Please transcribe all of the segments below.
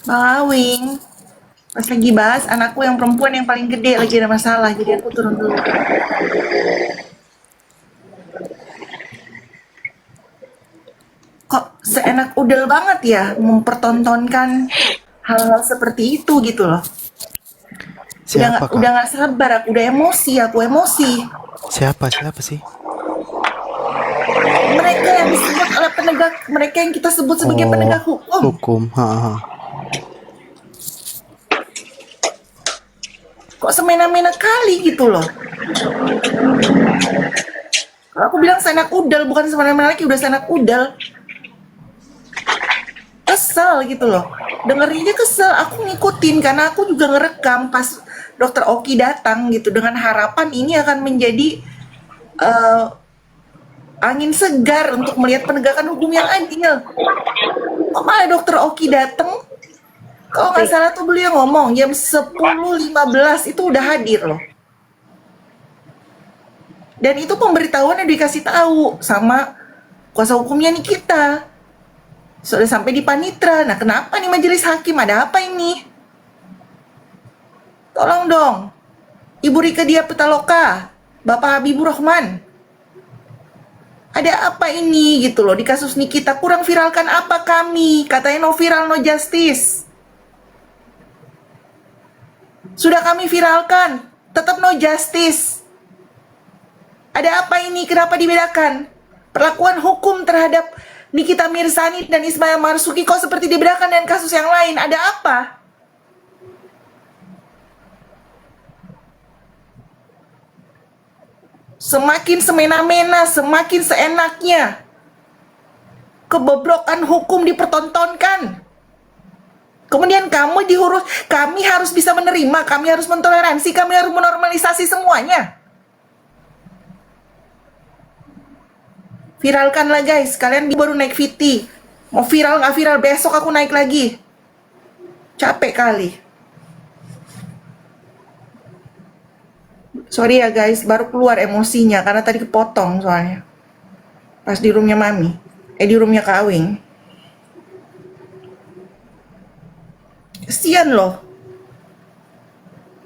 Bang Awing, pas lagi bahas anakku yang perempuan yang paling gede lagi ada masalah, jadi aku turun dulu. Kok seenak udel banget ya mempertontonkan hal-hal seperti itu gitu loh. Siapa kak? Udah nggak sabar, aku udah emosi, aku emosi. Siapa sih? Mereka yang disebut oleh penegak, mereka yang kita sebut sebagai Oh, penegak hukum. hukum. Ha. Kok semena-mena kali gitu loh. Kalau aku bilang seenak udel, bukan semena-mena lagi, udah seenak udel. Kesel gitu loh, dengerinnya kesel. Aku ngikutin karena aku juga ngerekam pas dokter Oki datang gitu, dengan harapan ini akan menjadi uh, angin segar untuk melihat penegakan hukum yang adil. Kok malah dokter Oki datang, kalau nggak salah tuh beliau ngomong jam 10.15 itu udah hadir loh, dan itu pemberitahuan yang dikasih tahu sama kuasa hukumnya nih kita, sudah sampai di panitra. Nah, kenapa nih majelis hakim, ada apa ini? Tolong dong, Ibu Rika Dia Pitaloka, Bapak Habibur Rahman. Ada apa ini gitu loh di kasus Nikita, kurang viralkan apa kami? Katanya no viral no justice. Sudah kami viralkan, tetap no justice. Ada apa ini? Kenapa dibedakan? Perlakuan hukum terhadap Nikita Mirzani dan Ismail Marzuki kok seperti dibedakan dengan kasus yang lain? Ada apa? Semakin semena-mena, semakin seenaknya. Kebobrokan hukum dipertontonkan. Kemudian kami harus bisa menerima, kami harus mentoleransi, kami harus menormalisasi semuanya. Viralkanlah guys, kalian baru naik VT. Mau viral nggak viral, besok aku naik lagi. Capek kali. Sorry ya guys, baru keluar emosinya karena tadi kepotong soalnya. Pas di roomnya Mami. Di roomnya Kak Awing. Kesian loh.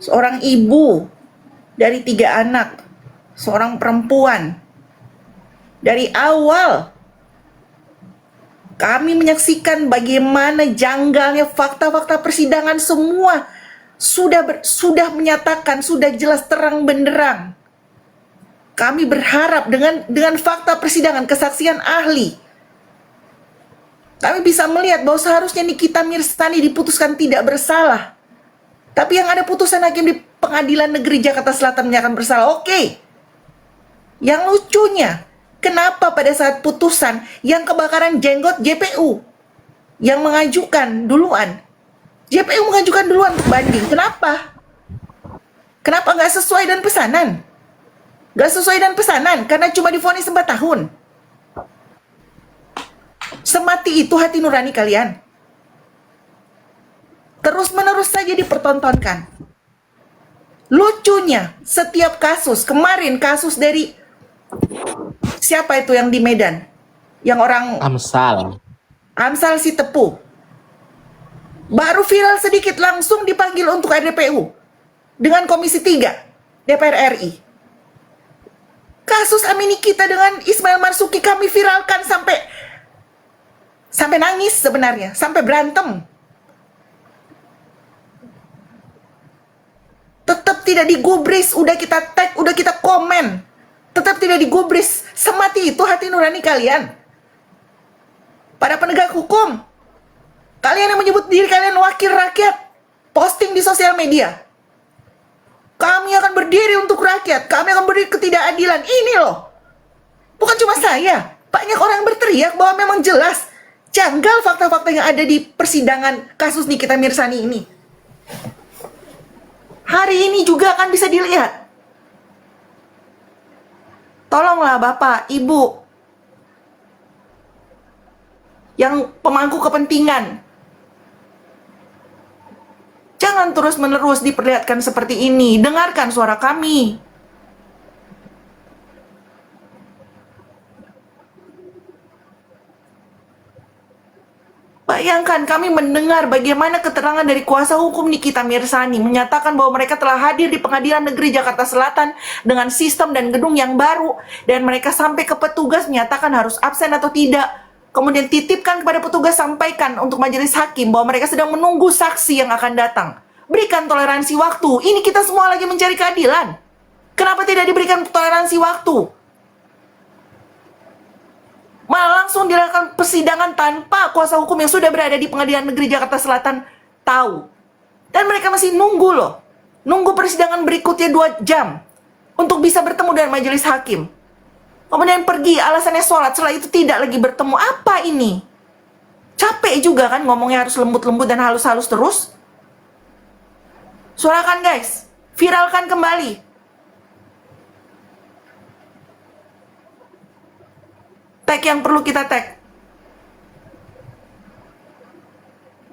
Seorang ibu dari 3 anak. Seorang perempuan. Dari awal kami menyaksikan bagaimana janggalnya fakta-fakta persidangan, semua sudah menyatakan, sudah jelas terang benderang. Kami berharap dengan fakta persidangan, kesaksian ahli, kami bisa melihat bahwa seharusnya Nikita Mirzani diputuskan tidak bersalah. Tapi yang ada putusan hakim di Pengadilan Negeri Jakarta Selatan menyatakan bersalah. Oke. Yang lucunya, kenapa pada saat putusan yang kebakaran jenggot JPU yang mengajukan duluan, JPU mengajukan duluan untuk banding. Kenapa? Kenapa nggak sesuai dan pesanan? Nggak sesuai dan pesanan karena cuma divonis 4 tahun. Semati itu hati nurani kalian. Terus menerus saja dipertontonkan. Lucunya, setiap kasus, kemarin kasus dari siapa itu yang di Medan, yang orang Amsal. Amsal si Tepu, baru viral sedikit langsung dipanggil untuk RDPU dengan Komisi 3 DPR RI. Kasus Amini kita dengan Ismail Marzuki kami viralkan sampai nangis sebenarnya, sampai berantem. Tetap tidak digubris, udah kita tag, udah kita komen. Tetap tidak digubris. Semati itu hati nurani kalian. Para penegak hukum, kalian yang menyebut diri kalian wakil rakyat, posting di sosial media. Kami akan berdiri untuk rakyat, kami akan berdiri ketidakadilan. Ini loh, bukan cuma saya, banyak orang yang berteriak bahwa memang jelas janggal fakta-fakta yang ada di persidangan kasus Nikita Mirzani ini. Hari ini juga akan bisa dilihat. Tolonglah Bapak, Ibu, yang pemangku kepentingan, jangan terus-menerus diperlihatkan seperti ini. Dengarkan suara kami. Bayangkan kami mendengar bagaimana keterangan dari kuasa hukum Nikita Mirzani menyatakan bahwa mereka telah hadir di Pengadilan Negeri Jakarta Selatan dengan sistem dan gedung yang baru, dan mereka sampai ke petugas menyatakan harus absen atau tidak. Kemudian titipkan kepada petugas, sampaikan untuk majelis hakim bahwa mereka sedang menunggu saksi yang akan datang. Berikan toleransi waktu. Ini kita semua lagi mencari keadilan. Kenapa tidak diberikan toleransi waktu? Malah langsung dilakukan persidangan tanpa kuasa hukum yang sudah berada di Pengadilan Negeri Jakarta Selatan tahu. Dan mereka masih nunggu loh. Nunggu persidangan berikutnya 2 jam untuk bisa bertemu dengan majelis hakim. Kemudian pergi, alasannya sholat, setelah itu tidak lagi bertemu. Apa ini? Capek juga kan ngomongnya harus lembut-lembut dan halus-halus terus. Suarakan guys, viralkan kembali. Tag yang perlu kita tag.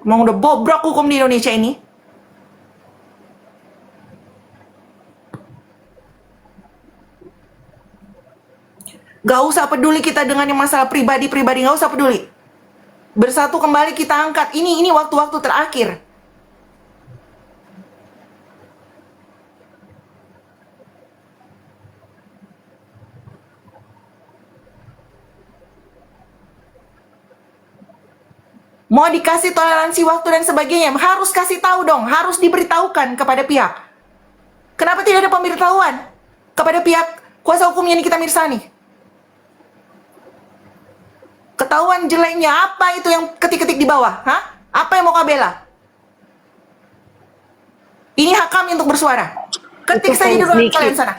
Emang udah bobrok hukum di Indonesia ini. Gak usah peduli kita dengan yang masalah pribadi-pribadi, gak usah peduli. Bersatu kembali kita angkat. Ini waktu-waktu terakhir. Mau dikasih toleransi waktu dan sebagainya, harus kasih tahu dong, harus diberitahukan kepada pihak. Kenapa tidak ada pemberitahuan kepada pihak kuasa hukumnya Nikita Mirzani? Ketahuan jeleknya apa itu yang ketik-ketik di bawah? Hah? Apa yang mau kabela? Ini hak kami untuk bersuara. Ketik Itu saja di fans ruang Niki. kalian sana.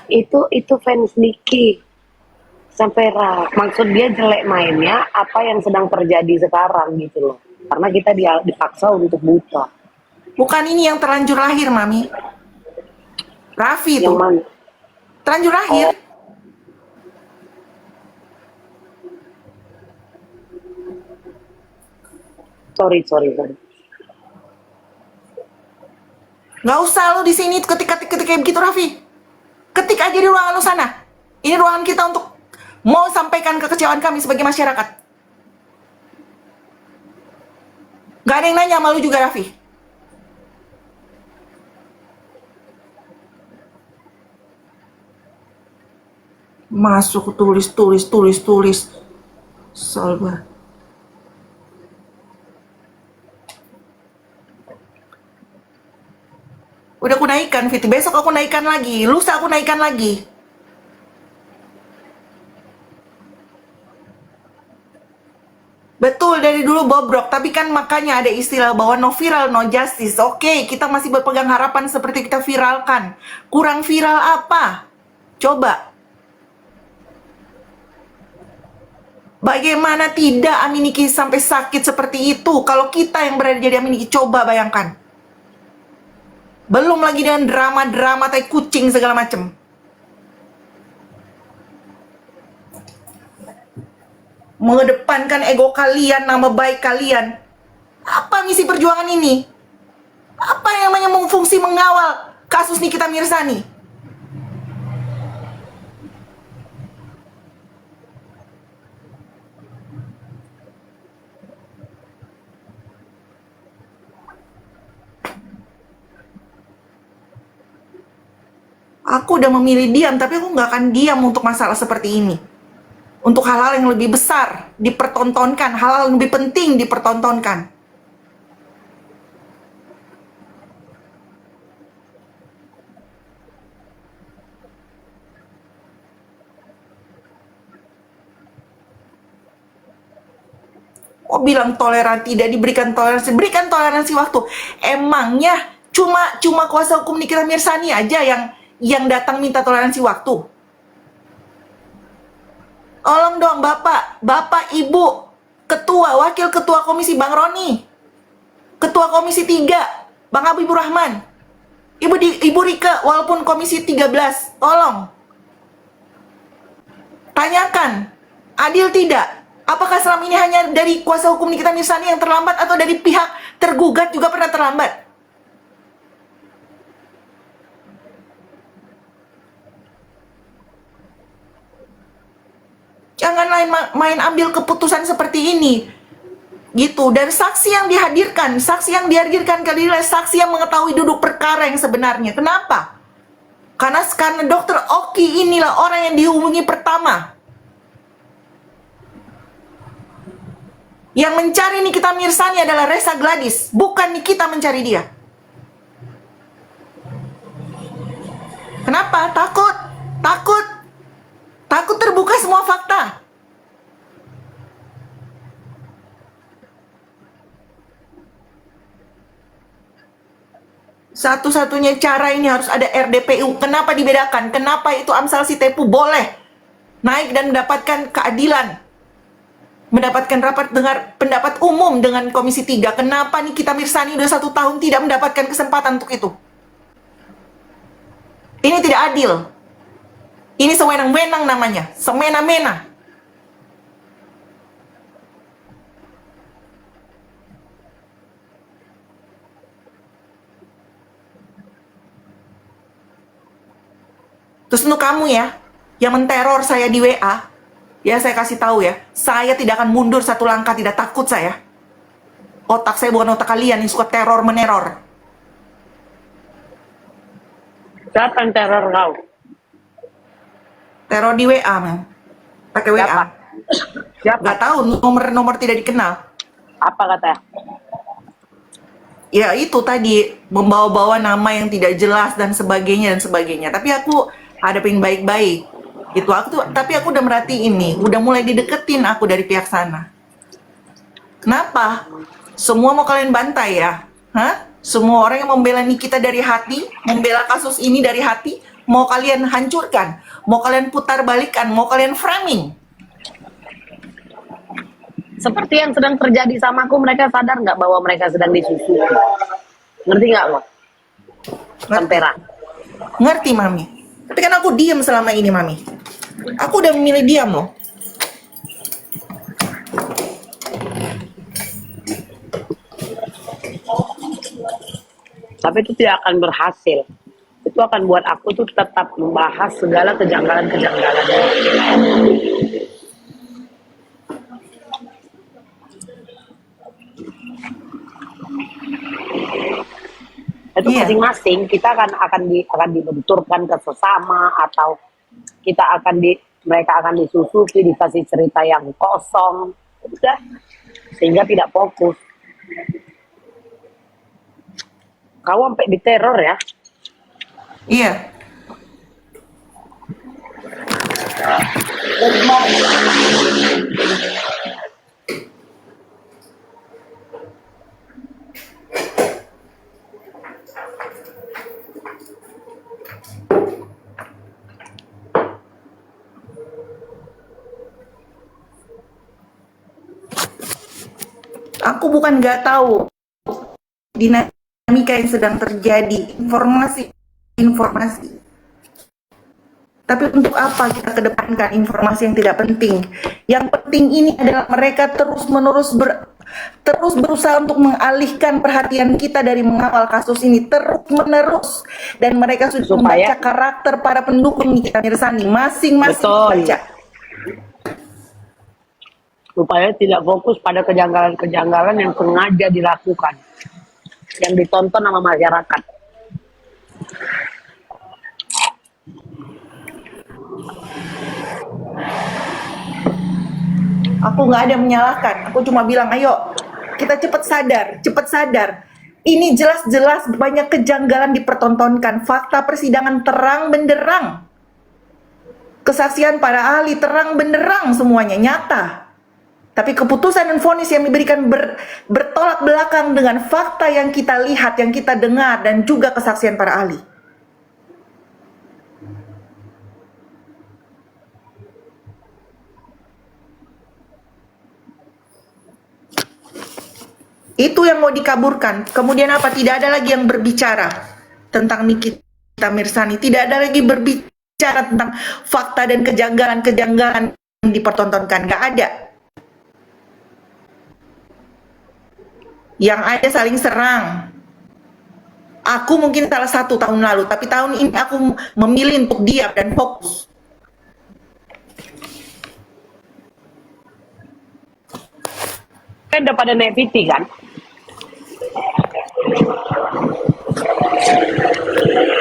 Itu fans Niki. Sampai maksud dia jelek mainnya apa yang sedang terjadi sekarang gitu loh. Karena kita dipaksa untuk buta. Bukan ini yang terlanjur lahir, Mami. Raffi itu. Yang mana? Terlanjur lahir. Sorry. Nggak usah lu di sini ketik-ketik kayak begitu, Raffi. Ketik aja di ruangan lu sana. Ini ruangan kita untuk mau sampaikan kekecewaan kami sebagai masyarakat. Gak ada yang nanya sama lu juga, Raffi. Masuk tulis. Salba. Udah aku naikkan, Fiti. Besok aku naikkan lagi. Lusa aku naikkan lagi. Betul, dari dulu bobrok. Tapi kan makanya ada istilah bahwa no viral, no justice. Oke, kita masih berpegang harapan seperti kita viralkan. Kurang viral apa? Coba. Bagaimana tidak Aminiki sampai sakit seperti itu? Kalau kita yang berada jadi Aminiki, coba bayangkan. Belum lagi dengan drama-drama tai kucing segala macem. Mengedepankan ego kalian, nama baik kalian. Apa misi perjuangan ini? Apa yang namanya fungsi mengawal kasus Nikita Mirzani? Aku udah memilih diam, tapi aku nggak akan diam untuk masalah seperti ini. Untuk hal-hal yang lebih besar dipertontonkan, hal-hal yang lebih penting dipertontonkan. Oh, bilang toleran, tidak diberikan toleransi, berikan toleransi waktu. Emangnya cuma kuasa hukum Nikita Mirzani aja yang datang minta toleransi waktu? Tolong dong Bapak, Ibu, Ketua, Wakil Ketua Komisi Bang Roni, Ketua Komisi 3, Bang Habibur Rahman, Ibu Rika, walaupun Komisi 13, tolong. Tanyakan, adil tidak? Apakah selama ini hanya dari kuasa hukum Nikita Mirzani yang terlambat atau dari pihak tergugat juga pernah terlambat? Jangan main ambil keputusan seperti ini. Gitu. Dan saksi yang dihadirkan kali ini saksi yang mengetahui duduk perkara yang sebenarnya. Kenapa? Karena dokter Oki inilah orang yang dihubungi pertama. Yang mencari Nikita Mirzani adalah Reza Gladys, bukan Nikita mencari dia. Kenapa? Takut terbuka semua fakta. Satu-satunya cara ini harus ada RDPU. Kenapa dibedakan? Kenapa itu Amsal Sitepu boleh naik dan mendapatkan keadilan? Mendapatkan rapat dengar pendapat umum dengan Komisi 3. Kenapa Nikita Mirzani udah 1 tahun tidak mendapatkan kesempatan untuk itu? Ini tidak adil. Ini sewenang-wenang namanya. Semena-mena. Terus untuk kamu ya, yang menteror saya di WA, ya saya kasih tahu ya, saya tidak akan mundur 1 langkah, tidak takut saya. Otak saya bukan otak kalian yang suka teror meneror. Siapa yang teror kau? Teror di WA, man. Pakai WA. Siapa? Siapa? Gak tahu, nomor tidak dikenal. Apa katanya? Ya itu tadi, membawa-bawa nama yang tidak jelas dan sebagainya. Tapi aku hadapin baik-baik. Tapi aku udah merhatiin nih, udah mulai dideketin aku dari pihak sana. Kenapa? Semua mau kalian bantai ya? Hah? Semua orang yang membela Nikita dari hati, membela kasus ini dari hati, mau kalian hancurkan, mau kalian putar balikan, mau kalian framing. Seperti yang sedang terjadi sama aku, mereka sadar nggak bahwa mereka sedang disusupi? Ngerti nggak lo? Tempera. Ngerti, Mami. Tapi kan aku diam selama ini, Mami. Aku udah memilih diam loh. Tapi itu tidak akan berhasil. Itu akan buat aku tuh tetap membahas segala kejanggalan-kejanggalannya. Itu Iya. masing-masing kita akan dibenturkan ke sesama, atau mereka akan disusupi, dikasih cerita yang kosong, udah, sehingga tidak fokus. Kau sampai diteror ya? Iya. Aku bukan nggak tahu dinamika yang sedang terjadi, informasi. Tapi untuk apa kita kedepankan informasi yang tidak penting? Yang penting ini adalah mereka terus berusaha untuk mengalihkan perhatian kita dari mengawal kasus ini terus-menerus, dan mereka sudah membaca karakter para pendukung Nikita Mirzani masing-masing baca. Supaya tidak fokus pada kejanggalan-kejanggalan yang sengaja dilakukan, yang ditonton sama masyarakat. Aku nggak ada menyalahkan, aku cuma bilang ayo kita cepat sadar. Ini jelas-jelas banyak kejanggalan dipertontonkan. Fakta persidangan terang benderang, kesaksian para ahli terang benderang, semuanya nyata. Tapi keputusan dan vonis yang diberikan bertolak belakang dengan fakta yang kita lihat, yang kita dengar, dan juga kesaksian para ahli. Itu yang mau dikaburkan. Kemudian apa? Tidak ada lagi yang berbicara tentang Nikita Mirzani. Tidak ada lagi berbicara tentang fakta dan kejanggalan-kejanggalan yang dipertontonkan. Nggak ada. Yang ada saling serang. Aku mungkin salah satu tahun lalu, tapi tahun ini aku memilih untuk diam dan fokus. Kan udah pada naik VT kan?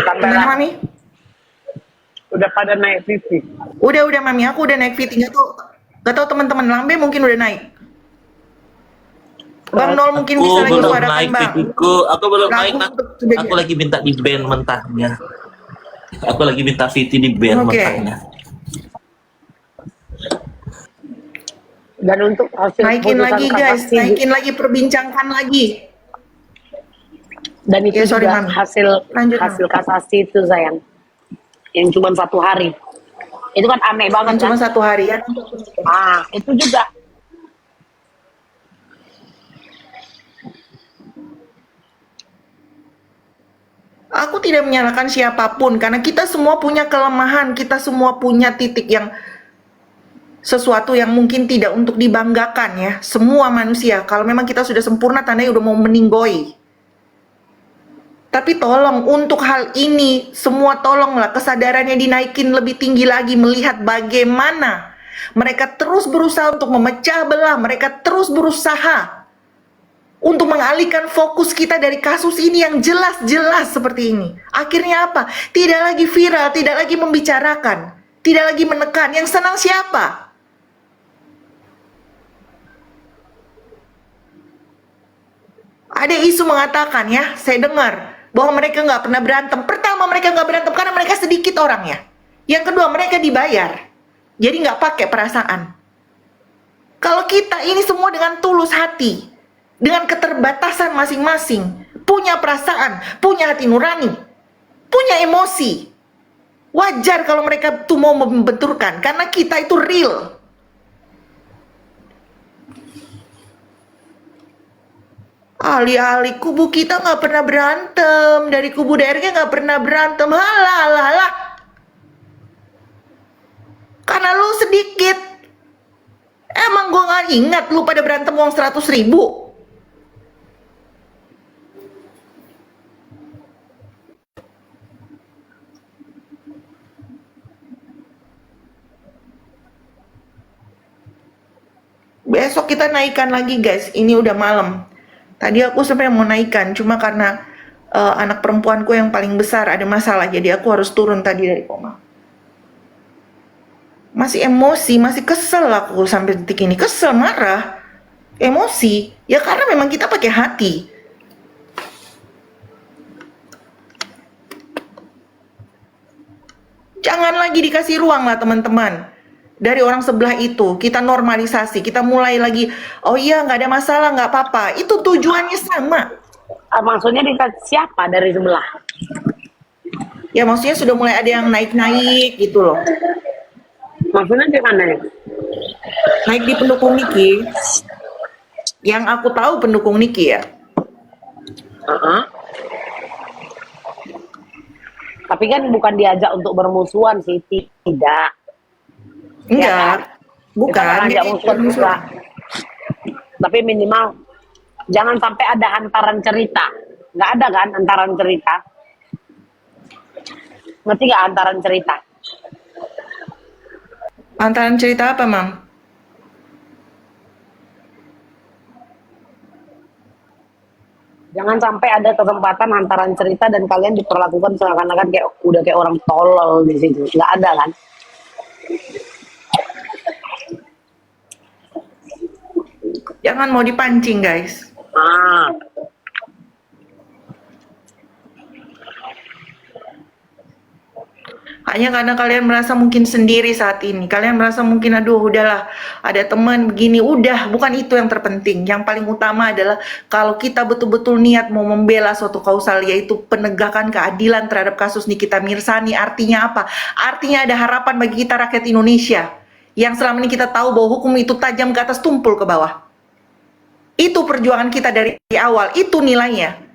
Kan Gimana Bella? Mami? Udah pada naik VT. Udah Mami, aku udah naik fitting. Gak tau teman-teman Lambe mungkin udah naik. Bang Nol mungkin Aku bisa lagi belum suarakan naik Bang. VT-ku. Aku belum Lagu naik. sudah Aku jadi. lagi minta di band mentahnya. Aku lagi minta VT di band Oke. mentahnya. Dan untuk hasil Naikin putusan lagi guys, kasasi, naikin lagi, perbincangkan lagi. dan itu Ya, sorry, juga Mami. hasil Lanjut, hasil kasasi itu sayang, yang cuma 1 hari. Itu kan aneh banget Yang cuma kan? 1 hari ya. Itu juga. Aku tidak menyalahkan siapapun karena kita semua punya kelemahan, kita semua punya titik yang sesuatu yang mungkin tidak untuk dibanggakan ya. Semua manusia, kalau memang kita sudah sempurna tandanya udah mau meninggoy. Tapi tolong untuk hal ini semua tolonglah kesadarannya dinaikin lebih tinggi lagi, melihat bagaimana mereka terus berusaha untuk memecah belah, mereka terus berusaha untuk mengalihkan fokus kita dari kasus ini yang jelas-jelas seperti ini. Akhirnya apa? Tidak lagi viral, tidak lagi membicarakan, tidak lagi menekan. Yang senang siapa? Ada isu mengatakan ya, saya dengar bahwa mereka nggak pernah berantem. Pertama, mereka nggak berantem karena mereka sedikit orangnya. Yang kedua, mereka dibayar. Jadi nggak pakai perasaan. Kalau kita ini semua dengan tulus hati, dengan keterbatasan masing-masing, punya perasaan, punya hati nurani, punya emosi. Wajar kalau mereka tuh mau membenturkan, karena kita itu real. Alih-alih kubu kita nggak pernah berantem, dari kubu DRG nggak pernah berantem, halah. Karena lu sedikit. Emang gue nggak ingat lu pada berantem uang 100.000. Besok kita naikkan lagi guys, ini udah malam. Tadi aku sampai mau naikkan, cuma karena anak perempuanku yang paling besar ada masalah, jadi aku harus turun tadi dari koma. Masih emosi, masih kesel aku sampai detik ini. Kesel, marah, emosi. Ya karena memang kita pakai hati. Jangan lagi dikasih ruang lah teman-teman. Dari orang sebelah itu, kita normalisasi, kita mulai lagi, oh iya nggak ada masalah, nggak apa-apa. Itu tujuannya sama. Maksudnya dikasih siapa dari sebelah? Ya maksudnya sudah mulai ada yang naik-naik gitu loh. Maksudnya di mana ya? Naik di pendukung Niki. Yang aku tahu pendukung Niki ya. Tapi kan bukan diajak untuk bermusuhan sih, tidak. Enggak. Ya kan? Bukan. Kita kan ajak Jadi musuhan juga. Tapi minimal jangan sampai ada hantaran cerita. Nggak ada kan hantaran cerita? Ngerti nggak hantaran cerita? Antaran cerita apa, Mam? Jangan sampai ada kesempatan hantaran cerita dan kalian diperlakukan seakan-akan kayak udah kayak orang tolol di situ. Nggak ada kan? Jangan mau dipancing, guys. Hanya karena kalian merasa mungkin sendiri saat ini. Kalian merasa mungkin, aduh udahlah, ada teman begini. Udah, bukan itu yang terpenting. Yang paling utama adalah kalau kita betul-betul niat mau membela suatu kausal, yaitu penegakan keadilan terhadap kasus Nikita Mirzani. Artinya apa? Artinya ada harapan bagi kita rakyat Indonesia. Yang selama ini kita tahu bahwa hukum itu tajam ke atas, tumpul ke bawah. Itu perjuangan kita dari awal. Itu nilainya.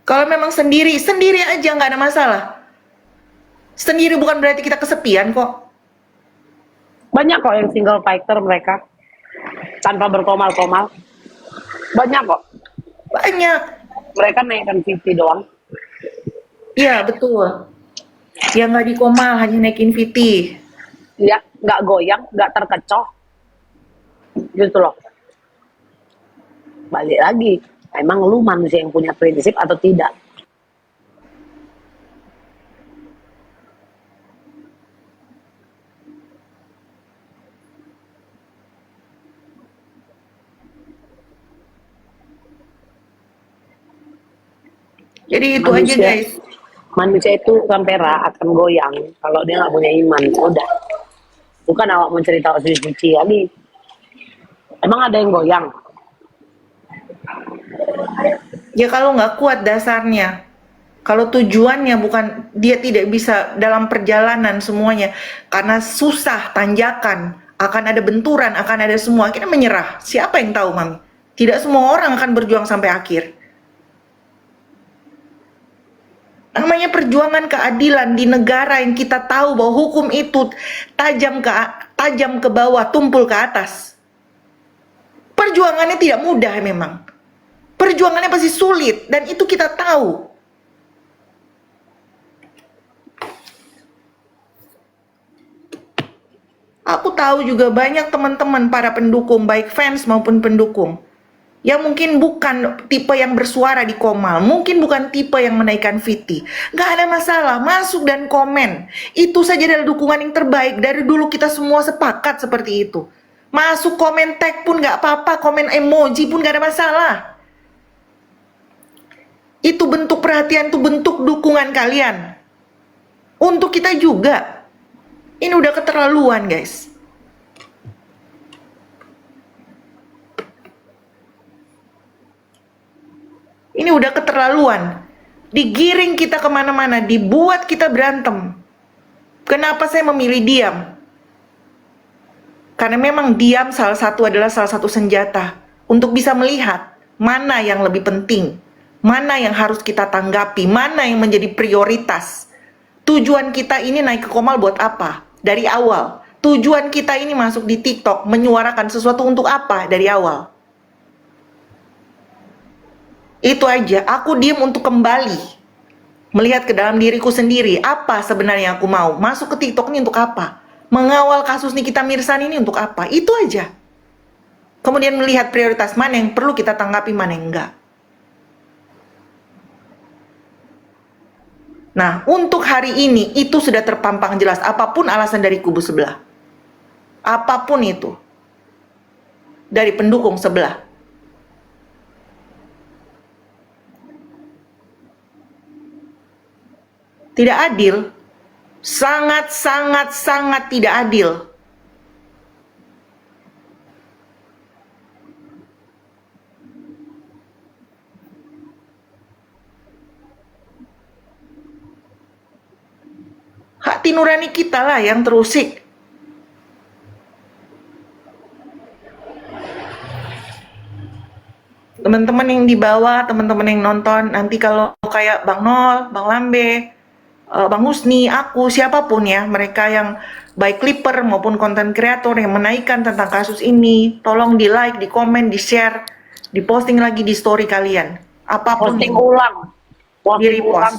Kalau memang sendiri aja nggak ada masalah. Sendiri bukan berarti kita kesepian kok. Banyak kok yang single fighter mereka tanpa berkomal-komal. Banyak kok. Banyak. Mereka naikkan VT doang. Iya, betul. Yang nggak dikomal, hanya naikin VT. Ya, nggak goyang, nggak terkecoh. Gitu loh. Balik lagi, emang lu manusia yang punya prinsip atau tidak? Jadi itu aja guys. Manusia itu sampai akan goyang kalau dia nggak punya iman. Udah, bukan awak mau cerita suci-suci lagi. Emang ada yang goyang? Ya kalau nggak kuat dasarnya. Kalau tujuannya bukan, dia tidak bisa dalam perjalanan semuanya. Karena susah, tanjakan, akan ada benturan, akan ada semua. Kita menyerah. Siapa yang tahu, Mami? Tidak semua orang akan berjuang sampai akhir. Namanya perjuangan keadilan di negara yang kita tahu bahwa hukum itu tajam ke bawah, tumpul ke atas. Perjuangannya tidak mudah memang. Perjuangannya pasti sulit dan itu kita tahu. Aku tahu juga banyak teman-teman para pendukung, baik fans maupun pendukung, yang mungkin bukan tipe yang bersuara di Komal, mungkin bukan tipe yang menaikkan VT. Gak ada masalah, masuk dan komen. Itu saja adalah dukungan yang terbaik. Dari dulu kita semua sepakat seperti itu. Masuk komen tag pun gak apa-apa, komen emoji pun gak ada masalah. Itu bentuk perhatian, itu bentuk dukungan kalian. Untuk kita juga. Ini udah keterlaluan guys. Ini udah keterlaluan. Digiring kita kemana-mana, dibuat kita berantem. Kenapa saya memilih diam? Karena memang diam adalah salah satu senjata untuk bisa melihat mana yang lebih penting, mana yang harus kita tanggapi, mana yang menjadi prioritas. Tujuan kita ini naik ke Komal buat apa? Dari awal. Tujuan kita ini masuk di TikTok, menyuarakan sesuatu untuk apa dari awal? Itu aja, aku diem untuk kembali melihat ke dalam diriku sendiri. Apa sebenarnya aku mau? Masuk ke TikTok ini untuk apa? Mengawal kasus Nikita Mirzani ini untuk apa? Itu aja. Kemudian melihat prioritas mana yang perlu kita tanggapi, mana yang enggak. Nah, untuk hari ini itu sudah terpampang jelas. Apapun alasan dari kubu sebelah, apapun itu, dari pendukung sebelah, tidak adil. Sangat tidak adil. Hati nurani kita lah yang terusik. Teman-teman yang di bawah, teman-teman yang nonton, nanti kalau kayak Bang Nol, Bang Lambe, Bang Husni, aku, siapapun ya, mereka yang baik clipper maupun konten kreator yang menaikkan tentang kasus ini, tolong di like, di komen, di share, di posting lagi di story kalian. Apapun Posting itu. ulang.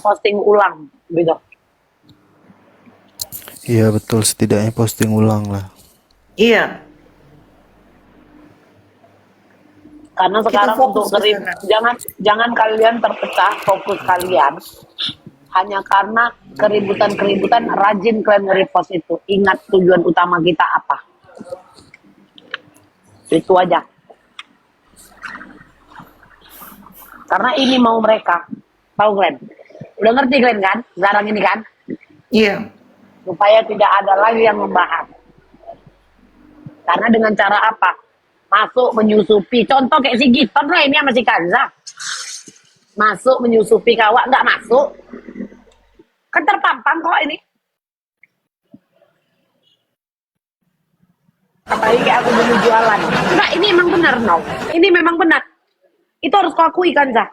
Posting ulang. Gitu. Iya betul, setidaknya posting ulang lah. Iya. Karena Kita sekarang fokus untuk ke sana. jangan kalian terpecah fokus kalian hanya karena keributan rajin kalian nge-repost itu. Ingat tujuan utama kita apa. Itu aja. Karena ini mau mereka. Tahu Glenn? Udah ngerti Glenn kan? Sekarang ini kan? Iya. Supaya tidak ada lagi yang membahas. Karena dengan cara apa? Masuk menyusupi. Contoh kayak si Giton lah ini sama si Kanza. Masuk menyusupi kawak, nggak masuk. Kan terpampang kok ini. Apalagi kayak aku dulu jualan. Enggak, ini emang benar, no. Ini memang benar. Itu harus kau akui, Kanza.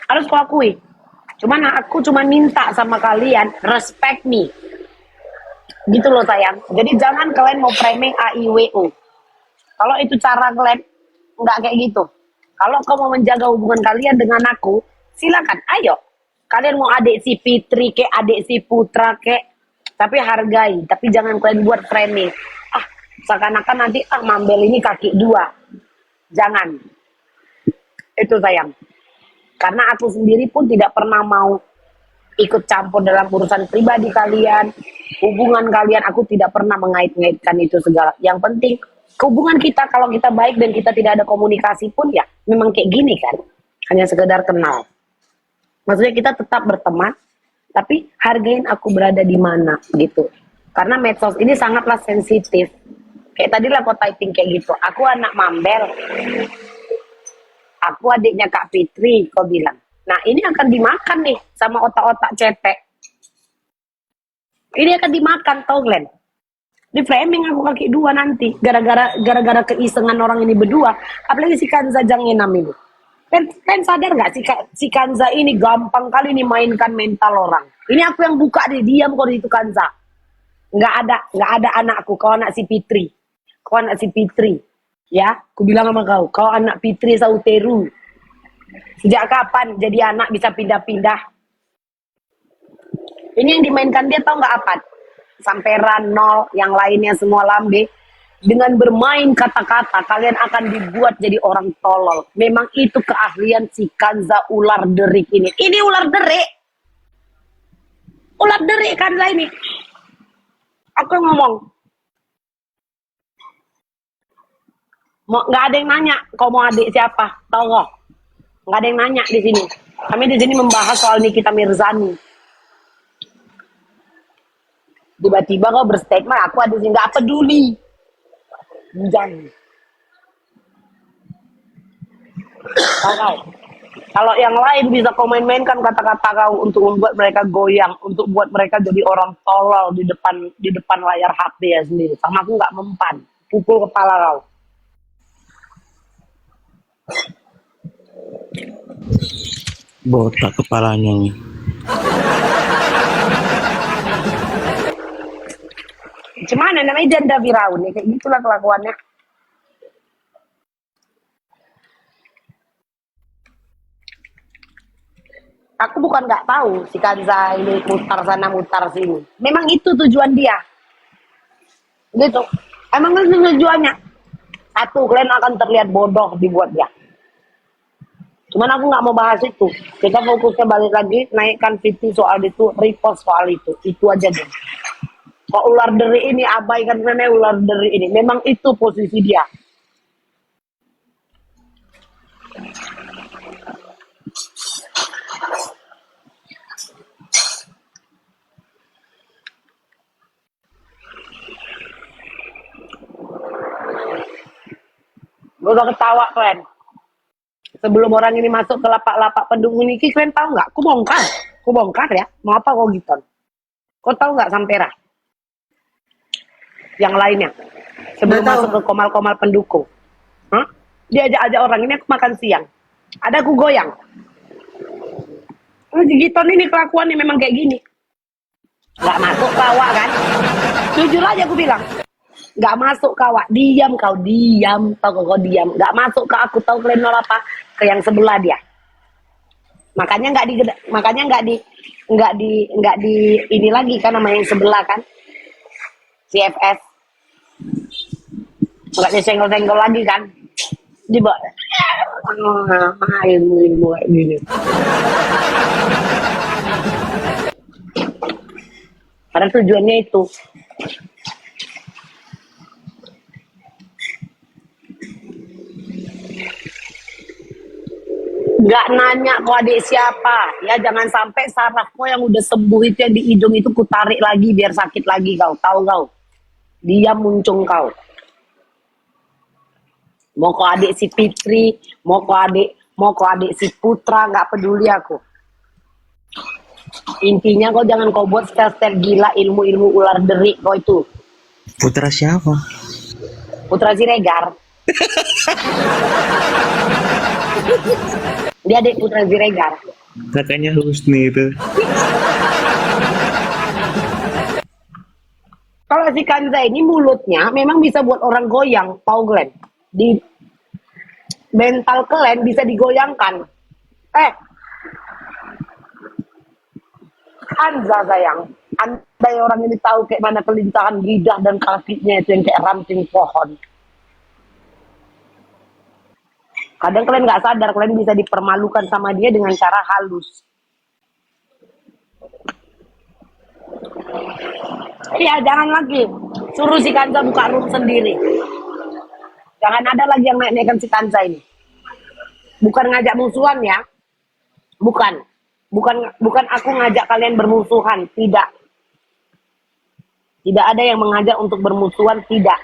Harus kau akui. Cuman aku cuma minta sama kalian, respect me. Gitu loh sayang. Jadi jangan kalian mau framing AIWO. Kalau itu cara kalian, nggak kayak gitu. Kalau kau mau menjaga hubungan kalian dengan aku, silakan, ayo. Kalian mau adik si Fitri kek, adik si Putra kek, tapi hargai. Tapi jangan kalian buat framing. Ah, seakan-akan nanti Mambel ini kaki dua. Jangan. Itu sayang. Karena aku sendiri pun tidak pernah mau ikut campur dalam urusan pribadi kalian, hubungan kalian. Aku tidak pernah mengait-ngaitkan itu segala. Yang penting hubungan kita, kalau kita baik dan kita tidak ada komunikasi pun ya memang kayak gini kan, hanya sekedar kenal. Maksudnya kita tetap berteman, tapi hargain aku berada di mana gitu. Karena medsos ini sangatlah sensitif. Kayak tadi lah kau typing kayak gitu, aku anak Mambel, aku adiknya Kak Fitri, kau bilang. Nah ini akan dimakan nih sama otak-otak cetek. Ini akan dimakan, tau Glenn. Di framing aku kaki dua nanti. Gara-gara keisengan orang ini berdua. Apalagi si Kanza Jangenam ini. Kan sadar gak si Kanza ini gampang kali nih mainkan mental orang. Ini aku yang buka deh, diam kok itu Kanza. Nggak ada anakku, kau anak si Fitri. Kau anak si Fitri. Ya, aku bilang sama kau anak Fitri Sauteru. Sejak kapan jadi anak bisa pindah-pindah? Ini yang dimainkan dia tahu nggak apa? Samperan nol, yang lainnya semua lambe. Dengan bermain kata-kata, kalian akan dibuat jadi orang tolol. Memang itu keahlian si Kanza ular derik ini. Ini ular derik. Ular derik Kanza ini. Aku ngomong. Nggak ada yang nanya, kau mau adik siapa? Tahu nggak? Nggak ada yang nanya di sini. Kami di sini membahas soal Nikita Mirzani. Tiba-tiba kau berstatement, aku ada sih nggak peduli. Jangan. Kalau yang lain bisa kau main-mainkan kata-kata kau untuk membuat mereka goyang, untuk buat mereka jadi orang tolol di depan layar HP ya sendiri. Sama aku nggak mempan, pukul kepala kau. Botak kepalanya nih. Gimana namanya janda Firaun ya, kayak gitulah kelakuannya. Aku bukan nggak tahu si Kanza ini mutar sana mutar sini. Memang itu tujuan dia. Gitu. Emang itu tujuannya. Satu, kalian akan terlihat bodoh dibuat dia. Cuman aku nggak mau bahas itu. Kita fokusnya balik lagi, naikkan VT soal itu, repost soal itu. Itu aja deh. Kok ular deri ini, abaikan karena ular deri ini. Memang itu posisi dia. Gue udah ketawa kalian. Sebelum orang ini masuk ke lapak-lapak pendukung ini, kalian tahu nggak? Aku bongkar ya. Mau apa kau gitu? Kau tahu nggak Sampera? Yang lainnya. Sebelum masuk ke komal-komal pendukung. Hah? Dia ajak orang ini aku makan siang. Ada aku goyang. Giton ini kelakuannya memang kayak gini. Nggak masuk kawa kan? Jujur aja aku bilang. Nggak masuk kawa. Diam kau, diam. Tahu kau diam. Nggak masuk ke aku. Tahu kalian mau apa? Ke yang sebelah dia. Makanya nggak di ini lagi kan sama yang sebelah kan. CFS. Nggak disenggol-senggol lagi kan. Dibawa. Ilmu kayak gini. Karena tujuannya itu. Nggak nanya kau adik siapa. Ya jangan sampai sarafmu yang udah sembuh itu yang di hidung itu kutarik lagi biar sakit lagi kau. Tahu kau? Dia muncung kau. Mau kau adik si Fitri, mau kau adik si Putra, nggak peduli aku. Intinya kau jangan kau buat style-style gila ilmu-ilmu ular derik kau itu. Putra siapa? Putra Siregar. Dia adik Putra Siregar. Kakaknya Husni itu. Kalau si Kanza ini mulutnya memang bisa buat orang goyang, tahu Glenn? Di mental kalian bisa digoyangkan. Kanza sayang, andai orang ini tahu kayak mana kelincahan lidah dan kakinya itu yang kayak ranting pohon. Kadang kalian nggak sadar, kalian bisa dipermalukan sama dia dengan cara halus. Iya, jangan lagi suruh si Kanza buka room sendiri. Jangan ada lagi yang naik-naikkan si Kanza ini. Bukan ngajak musuhan ya. Bukan aku ngajak kalian bermusuhan, tidak. Tidak ada yang mengajak untuk bermusuhan, tidak.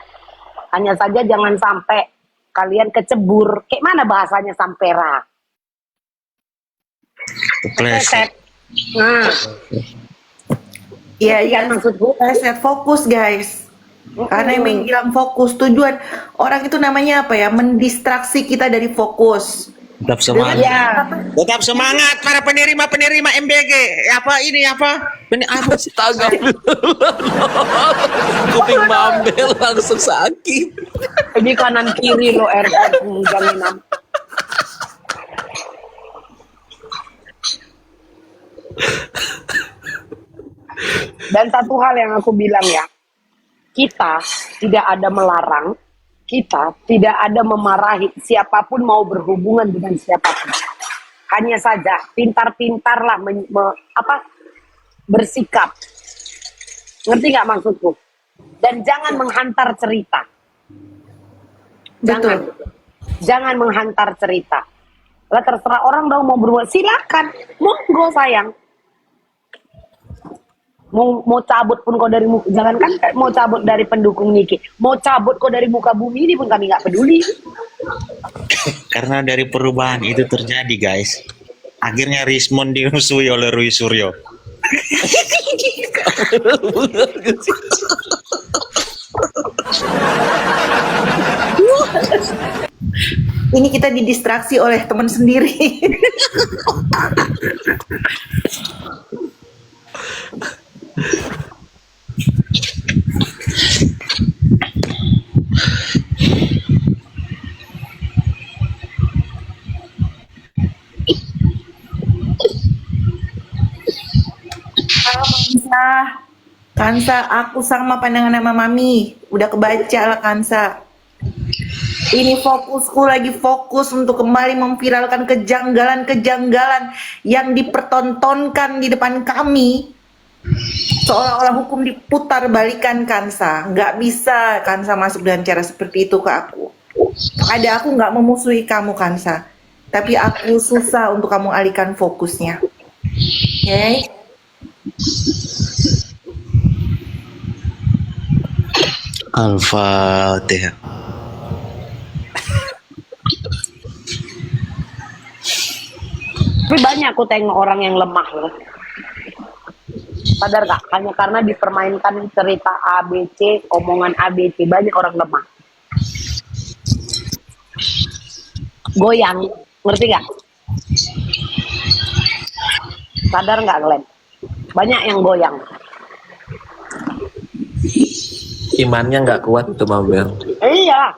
Hanya saja jangan sampai kalian kecebur. Kayak mana bahasanya sampera? Kepleset. Nah, Iya, kan maksudku. Set fokus guys. Karena yang bilang fokus, tujuan orang itu namanya apa ya? Mendistraksi kita dari fokus. Tetap semangat. Ya, Tetap semangat para penerima MBG. Apa ini apa? Apa sih Tanggap kuping mambel langsung sakit. ini kanan kiri lo RR jaminan. Dan satu hal yang aku bilang ya, kita tidak ada melarang, kita tidak ada memarahi siapapun mau berhubungan dengan siapapun. Hanya saja pintar-pintarlah bersikap. Ngerti nggak maksudku? Dan jangan menghantar cerita. Jangan menghantar cerita. Lah terserah orang dong mau berbuat, silakan, monggo sayang. Mau cabut pun kau dari muka, jangankan mau cabut dari pendukung Niki, mau cabut kau dari muka bumi ini pun kami nggak peduli. Karena dari perubahan itu terjadi, guys. Akhirnya Rismond dimusuhi oleh Rui Suryo. Ini kita didistraksi oleh teman sendiri. Halo Kansa, aku sama pandangan sama Mami. Udah kebaca lah Kansa. Ini fokusku lagi fokus untuk kembali memviralkan kejanggalan-kejanggalan yang dipertontonkan di depan kami. Seolah-olah hukum diputar balikan Kansa. Nggak bisa Kansa masuk dengan cara seperti itu ke aku. Ada aku nggak memusuhi kamu Kansa. Tapi aku susah untuk kamu alihkan fokusnya. Oke? Al-Fatihah. Tapi banyak aku tengok orang yang lemah loh. Sadar gak? Hanya karena dipermainkan cerita ABC, omongan ABC, banyak orang lemah. Goyang, ngerti gak? Sadar gak Glenn? Banyak yang goyang. Imannya nggak kuat itu Mambel. Iya.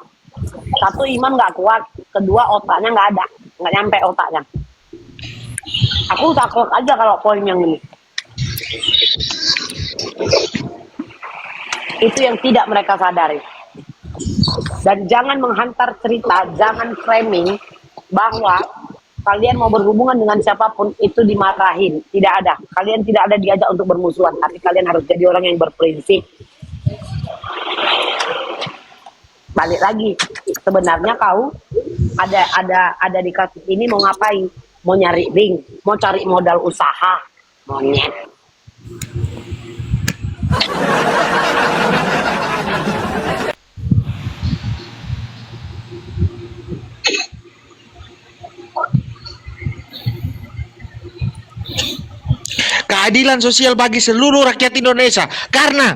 Satu iman gak kuat, kedua otaknya gak ada, gak nyampe otaknya. Aku takut aja kalau poin yang ini. Itu yang tidak mereka sadari. Dan jangan menghantar cerita, jangan framing bahwa kalian mau berhubungan dengan siapapun itu dimarahin. Tidak ada. Kalian tidak ada diajak untuk bermusuhan, tapi kalian harus jadi orang yang berprinsip. Balik lagi, sebenarnya kau ada di kasus ini mau ngapain? Mau nyari ring, mau cari modal usaha, monyet. Keadilan sosial bagi seluruh rakyat Indonesia. Karena